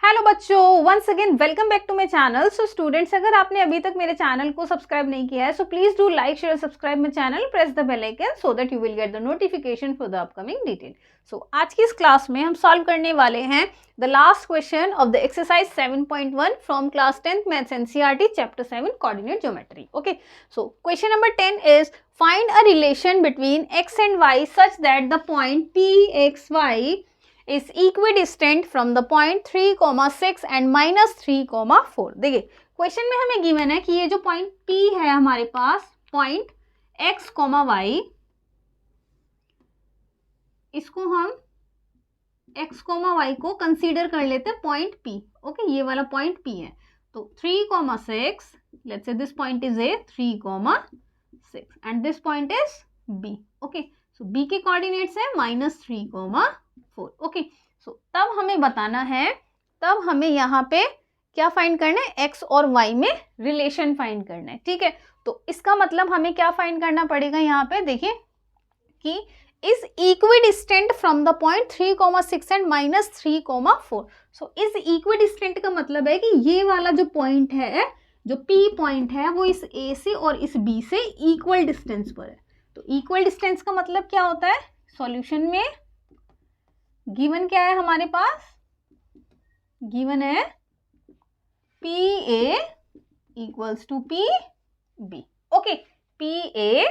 Hello बच्चों, once again welcome back to my channel. So students, अगर आपने अभी तक मेरे चैनल को सब्सक्राइब नहीं किया है so please do like share subscribe my channel, press the bell icon so that you will get the notification for the upcoming detail. So आज की इस क्लास में हम सॉल्व करने वाले हैं the last question of the exercise 7.1 from class 10th maths NCERT chapter 7 coordinate geometry. Okay, so question number 10 is find a relation between x and y such that the point pxy is equidistant from the point 3, 6 and minus 3, 4। देखिए question में हमें given है कि ये जो point P है हमारे पास, point x, y, इसको हम x, y को कंसीडर कर लेते हैं पॉइंट P। ओके, ये वाला पॉइंट P है। तो 3, 6, let's say this point is A, 3, 6 and this point is B। Okay, so B के कोऑर्डिनेट्स है -3, 4। ओके, सो तब हमें बताना है, तब हमें यहाँ पे क्या फाइंड करना है, x और y में रिलेशन फाइंड करना है। ठीक है, तो इसका मतलब हमें क्या फाइंड करना पड़ेगा यहाँ पे, देखिए कि is equidistant from the point 3, 6 and -3, 4। So is equidistant का मतलब है कि ये वाला जो पॉइंट है, जो P पॉइंट है, वो इस A से और इस B से इक्वल डिस्टेंस पर है। तो इक्वल डिस्टेंस का मतलब क्या होता है, सॉल्यूशन में गिवन क्या है हमारे पास, गिवन है PA equals to PB। Okay, PA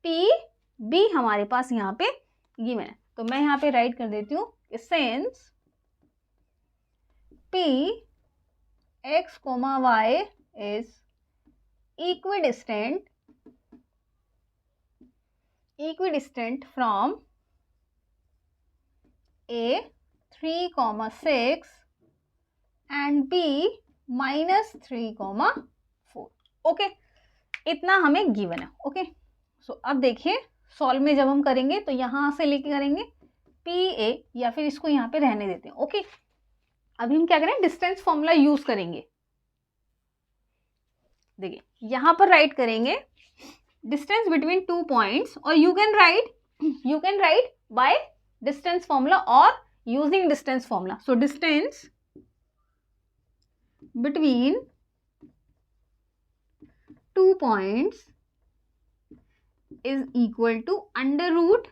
PB हमारे पास यहाँ पे गिवन है। तो मैं यहाँ पे राइट कर देती हूँ, since P x, y is equidistant from A 3, 6 and B -3, 4। Okay, इतना हमें गिवन है। ओके, सो अब देखिए सॉल्व में जब हम करेंगे तो यहाँ से लेके करेंगे PA, या फिर इसको यहाँ पे रहने देते हैं। ओके, अभी हम क्या करें, डिस्टेंस फॉर्मूला यूज करेंगे। देखिए यहाँ पर राइट करेंगे डिस्टेंस बिटवीन टू पॉइंट्स, और you can write by distance formula और using distance formula. So distance between two points is equal to under root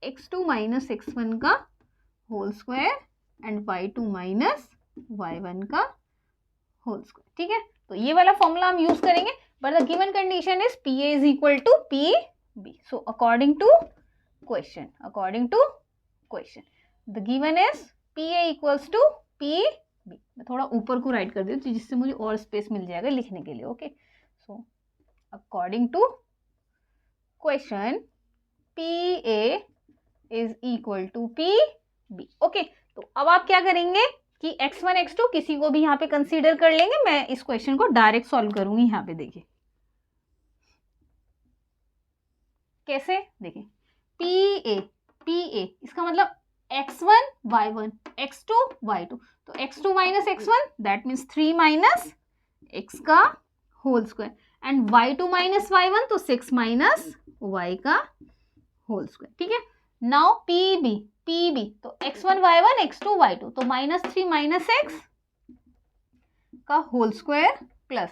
x2 - x1 का whole square and y2 - y1 का whole square. ठीक है, तो ये वाला formula हम यूज करेंगे, but the given condition is PA is equal to PB। So according to question the given is PA equals to PB। मैं थोड़ा ऊपर को राइट कर देती हूँ जिससे मुझे और स्पेस मिल जाएगा लिखने के लिए। Okay, so according to question PA is equal to PB। Okay, तो अब आप क्या करेंगे कि x1 x2 किसी को भी यहाँ पे कंसीडर कर लेंगे। मैं इस क्वेश्चन को डायरेक्ट सॉल्व करूंगी। यहाँ पे देखिए कैसे, देखिए PA इसका मतलब x1 y1 x2 y2, तो x2 - x1 that means 3 - x का whole square and y2 - y1 तो 6 - y का होल स्क्वायर। ठीक है, नाउ PB तो x1 y1 x2 y2 तो -3 - x का होल स्क्वायर प्लस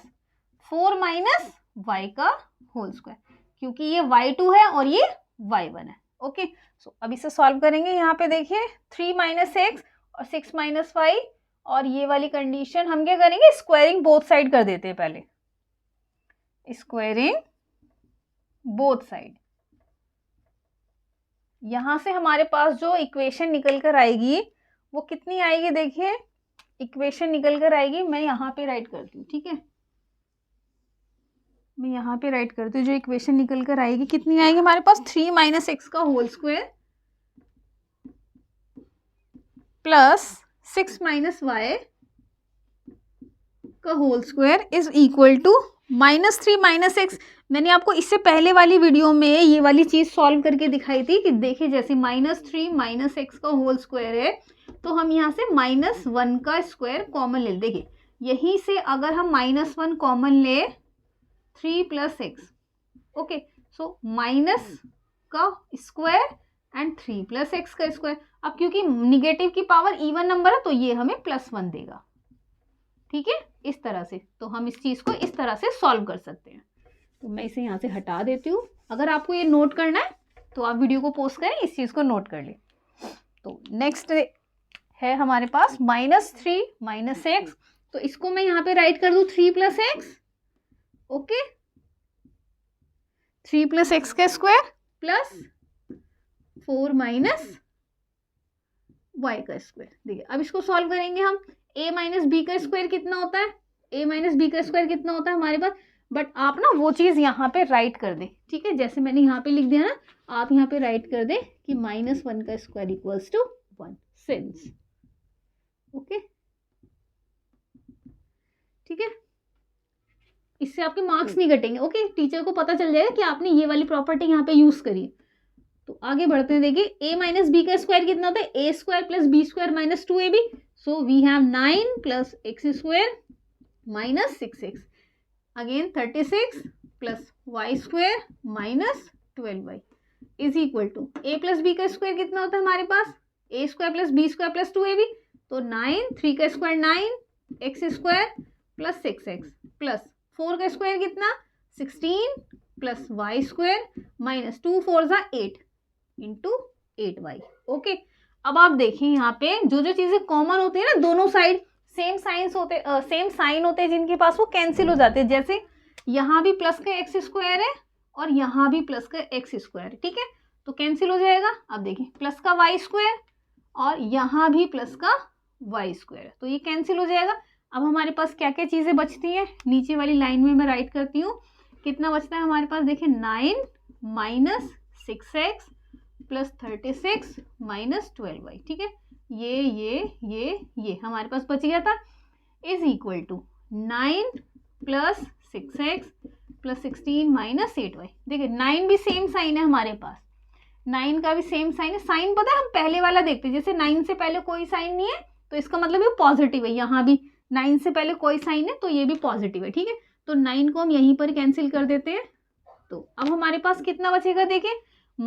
4 - y का होल स्क्वायर, क्योंकि ये y2 है और ये y1 है। ओके, सो अब इसे सॉल्व करेंगे। यहाँ पे देखिए 3 - x और 6 - y, और ये वाली कंडीशन हम क्या करेंगे, स्क्वायरिंग बोथ साइड कर देते हैं। पहले स्क्वायरिंग बोथ साइड, यहाँ से हमारे पास जो इक्वेशन निकल कर आएगी वो कितनी आएगी, देखिए इक्वेशन निकल कर आएगी, मैं यहाँ पे राइट करती हूँ। ठीक है, मैं यहाँ पे राइट करती हूँ, जो इक्वेशन निकल कर आएगी कितनी आएगी हमारे पास, 3 - x का होल स्क्वायर प्लस 6 - y का whole square is equal to -3 - x। मैंने आपको इससे पहले वाली वीडियो में ये वाली चीज सॉल्व करके दिखाई थी कि देखिए जैसे -3 - x का होल स्क्वायर है तो हम यहाँ से -1 का स्क्वायर कॉमन ले, देखिए यहीं से अगर हम -1 कॉमन ले 3 + x। ओके, सो माइनस का स्क्वायर एंड 3 प्लस एक्स का स्क्वायर। अब क्योंकि निगेटिव की पावर इवन नंबर है तो ये हमें +1 देगा, ठीक है, इस तरह से। तो हम इस चीज़ को इस तरह से सॉल्व कर सकते हैं। तो मैं इसे यहाँ से हटा देती हूँ। अगर आपको ये नोट करना है तो आप वीडियो को पॉज करें, इस चीज़ को नोट कर लें। तो नेक्स्ट है हमारे पास -3 -x, तो इसको मैं यहाँ पे राइट कर दूँ 3 + x, ओके, 3 + x का स्क्वायर प्लस 4 - y का स्क्वायर। देखिए अब इसको सॉल्व करेंगे हम। a - b का स्क्वायर कितना होता है, a - b का स्क्वायर कितना होता है हमारे पास, बट आप ना वो चीज़ यहाँ पे राइट कर दें, ठीक है, जैसे मैंने यहाँ पे लिख दिया ना, आप यहाँ पे राइट कर दें कि -1 का square equals to 1 since, okay, ठीक है, इससे आपके मार्क्स नहीं घटेंगे, ओके, टीचर को पता चल जाएगा कि आपने ये वाली प्रॉपर्टी यहाँ पे यूज करी। तो आगे बढ़ते हैं, देखिए a - b का स्क्वायर कितना होता है, a² + b² - 2ab, so we have 9 + x² - 6x, again 36 + y² - 12y is equal to a + b का स्क्वायर कितना होता है हमारे पास, a² + b² + 2ab, तो 9, 3 का स्क्वायर 9, x² + 6x प्लस 4 का स्क्वायर कितना 16 + y² - 2 4 = 8 इंटू 8y, ओके। अब आप देखिए यहाँ पे जो जो चीजें कॉमन होती है ना, दोनों साइड सेम साइन होते हैं जिनके पास, वो कैंसिल हो जाते हैं। जैसे यहाँ भी प्लस का x² है और यहाँ भी प्लस का x² है, ठीक है, तो कैंसिल हो जाएगा। अब देखिए प्लस का y² और यहाँ भी प्लस का y², तो ये कैंसिल हो जाएगा। अब हमारे पास क्या क्या चीजें बचती हैं, नीचे वाली लाइन में मैं राइट करती हूँ, कितना बचता है हमारे पास, देखिए 9 - 6x + 36 - 12y, ठीक है, ये हमारे पास बच गया था, is equal to 9 + 6x + 16 - 8y। देखिए 9 भी सेम साइन है हमारे पास, 9 का भी सेम साइन है। साइन पता है हम पहले वाला देखते हैं, जैसे 9 से पहले कोई साइन नहीं है तो इसका मतलब ये पॉजिटिव है, यहाँ भी 9 से पहले कोई साइन है तो ये भी पॉजिटिव है, ठीक है, तो 9 को हम यहीं पर कैंसिल कर देते हैं। तो अब हमारे पास कितना बचेगा, देखिए -6x -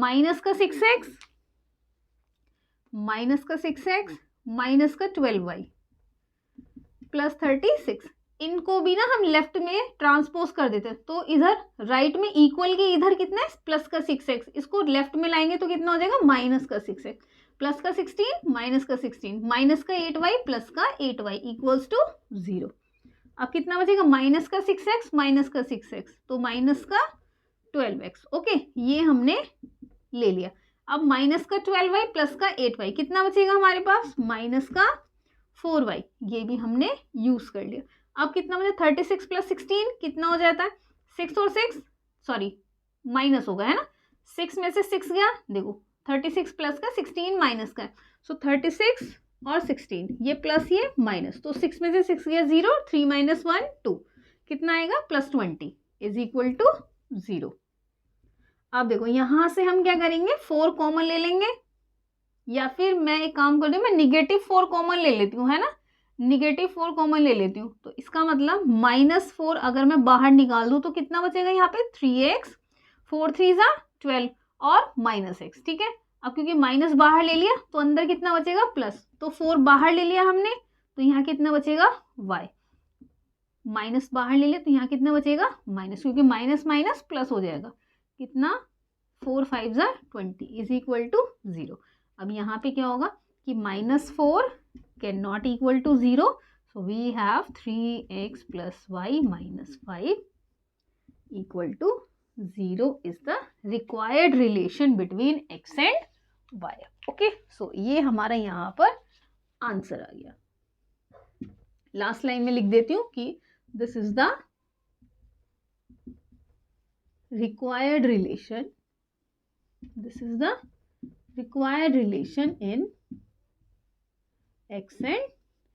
12y + 36, इनको भी ना हम लेफ्ट में ट्रांसपोज कर देते हैं, तो इधर राइट में इक्वल के इधर कितना है +6x, इसको लेफ्ट में लाएंगे तो कितना हो जाएगा -6x + 16 - 16 -8y + 8y equals to 0। अब कितना बचेगा -6x - 6x, तो -12x, ओके, ये हमने ले लिया। अब -12y + 8y कितना बचेगा हमारे पास, -4y, ये भी हमने यूज कर लिया। अब कितना बचा 36 + 16 कितना हो जाता है, 6 और 6 सॉरी माइनस हो गया है ना, 6 में से 6 गया, देखो 36 प्लस का 16 माइनस का, सो 36 और 16 ये प्लस ये माइनस, तो 6 में से 6 गया 0, 3 - 1 2, कितना आएगा +20 इज इक्वल टू 0। अब देखो यहाँ से हम क्या करेंगे, 4 कॉमन ले लेंगे, या फिर मैं एक काम कर दूँ, मैं -4 कॉमन ले लेती हूँ, है ना, -4 कॉमन ले लेती हूँ, तो इसका मतलब -4 अगर मैं बाहर निकाल दूँ तो कितना बचेगा यहाँ पे 3x, 4 3 = 12 और -x, ठीक है। अब क्योंकि माइनस बाहर ले लिया तो अंदर कितना बचेगा प्लस, तो 4 बाहर ले लिया हमने तो यहाँ कितना बचेगा y, माइनस बाहर ले लिया तो यहाँ कितना बचेगा माइनस, क्योंकि माइनस माइनस प्लस हो जाएगा, कितना 4 5 = 20 इज इक्वल टू 0। अब यहाँ पे क्या होगा कि -4 can not equal to 0, so we have 3x + y - 5 equal to 0 is the required relation between x and y, okay. So ये हमारा यहाँ पर आंसर आ गया। लास्ट लाइन में लिख देती हूँ कि this is the required relation, this is the required relation in x and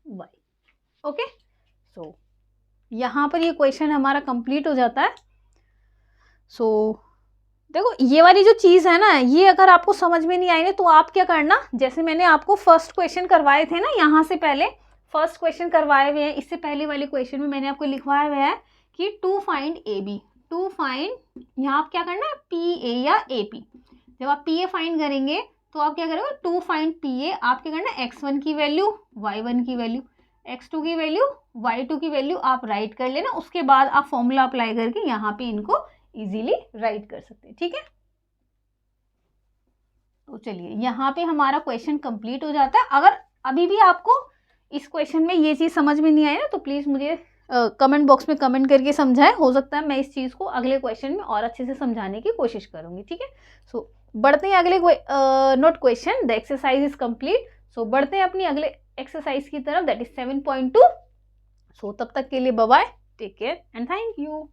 y, okay। so यहाँ पर ये क्वेश्चन हमारा कंप्लीट हो जाता है। so देखो ये वाली जो चीज़ है ना, ये अगर आपको समझ में नहीं आई ना तो आप क्या करना, जैसे मैंने आपको फर्स्ट क्वेश्चन करवाए थे ना, यहाँ से पहले फर्स्ट क्वेश्चन करवाए हुए हैं, इससे पहले वाले क्वेश्चन में मैंने आपको लिखवाया हुआ है कि to find A B, to find, यहाँ आप क्या करना है पी ए या ए पी, जब आप पी ए फाइंड करेंगे तो आप क्या करोगे, टू फाइंड पी ए, आप क्या करना, x1 की वैल्यू, y1 की वैल्यू, x2 की वैल्यू, y2 की वैल्यू आप राइट कर लेना, उसके बाद आप फॉर्मूला अप्लाई करके यहाँ पे इनको इजीली राइट कर सकते हैं, ठीक है। तो चलिए यहाँ पे हमारा क्वेश्चन कंप्लीट हो जाता है। अगर अभी भी आपको इस क्वेश्चन में ये चीज़ समझ में नहीं आई ना, तो प्लीज़ मुझे कमेंट बॉक्स में कमेंट करके समझाएं, हो सकता है मैं इस चीज़ को अगले क्वेश्चन में और अच्छे से समझाने की कोशिश करूँगी, ठीक है। सो बढ़ते हैं अगले नोट question, the exercise is complete. So बढ़ते हैं अपनी अगले एक्सरसाइज की तरफ, दैट इज 7.2। सो तब तक के लिए bye bye, take care and thank you.